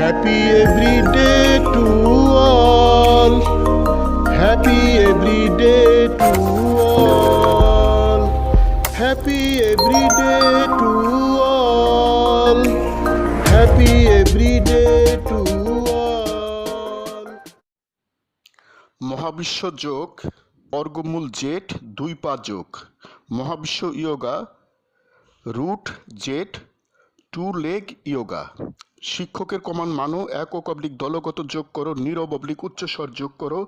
Happy every day to all. Happy every day to all. Happy every day to all. Happy every day to all. মহাবিশ্ব যোগ বর্গমূল Z 2 পা যোগ মহাবিশ্ব yoga রুট জেড 2 লেগ ইয়োগা শিক্ষকের কমান মানো একক অবলিক দলগত যোগ করো নীরব অবলিক উচ্চস্বর যোগ করো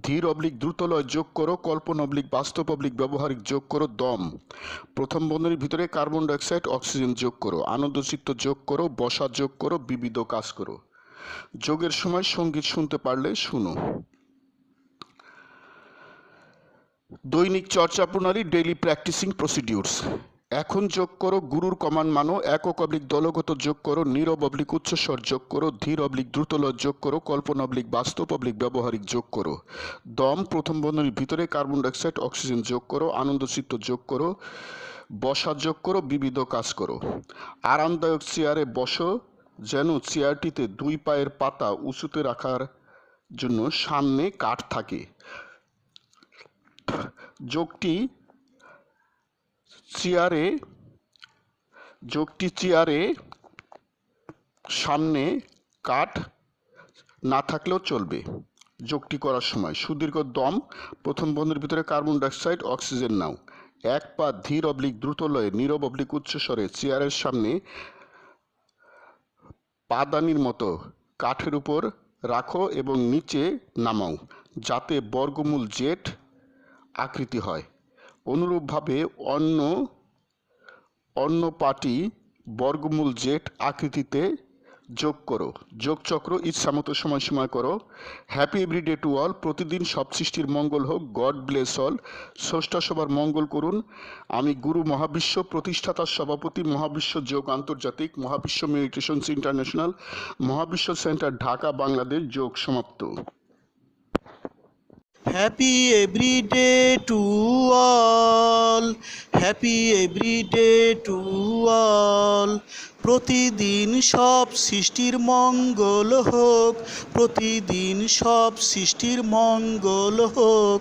ধীর অবলিক দ্রুতলয় যোগ করো কল্পনা অবলিক বাস্তব অবলিক ব্যবহারিক যোগ করো দম প্রথম বন্ধনীর ভিতরে কার্বন ডাইঅক্সাইড অক্সিজেন যোগ করো আনন্দচিত্ত যোগ করো বসা যোগ করো বিবিধ কাজ করো যোগের সময় সঙ্গীত শুনতে পারলে শুনো। দৈনিক চর্চা প্রণালী ডেইলি প্র্যাকটিসিং প্রসিডিউরস এখন যোগ করো গুরুর কমান মানো একক অবলিক দলগত যোগ করো নীরব অবলিক উচ্চস্বর যোগ করো ধীর অবলিক দ্রুতলয় যোগ করো কল্পনা অবলিক বাস্তব অবলিক ব্যবহারিক যোগ করো দম প্রথম বন্ধনীর ভিতরে কার্বন ডাইঅক্সাইড অক্সিজেন যোগ করো আনন্দচিত্ত যোগ করো বসা যোগ করো বিবিধ কাজ করো আরামদায়ক চেয়ারে বসো যেন চেয়ারটিতে 2 পায়ের পাতা উঁচুতে রাখার জন্য সামনে কাঠ থাকে যোগটি চেয়ারে সামনে কাঠ না থাকলেও চলবে যোগটি করার সময় সুদীর্ঘ দম প্রথম বন্ধের ভিতরে কার্বন ডাইঅক্সাইড অক্সিজেন নাও এক পা ধীর অবলিক দ্রুতলয়ে নীরব অবলিক উচ্চস্বরে চেয়ারের সামনে পাদানির মতো কাঠের উপর রাখো এবং নিচে নামাও যাতে বর্গমূল জেড আকৃতি হয় অনুরূপভাবে অন্য পাটি বর্গমূল জেড আকৃতিতে যোগ করো যোগচক্র ইচ্ছামতো সময় করো হ্যাপি এভরিডে টু অল প্রতিদিন সব সৃষ্টির মঙ্গল হোক গড ব্লেস অল স্রষ্টা সবার মঙ্গল করুন আমি গুরু মহাবিশ্ব প্রতিষ্ঠাতার সভাপতি মহাবিশ্ব যোগ আন্তর্জাতিক মহাবিশ্ব মেডিটেশনস ইন্টারন্যাশনাল মহাবিশ্ব সেন্টার ঢাকা বাংলাদেশ যোগ সমাপ্ত। Happy every day to all. Happy every day to all. প্রতিদিন সব সৃষ্টির মঙ্গল হোক প্রতিদিন সব সৃষ্টির মঙ্গল হোক।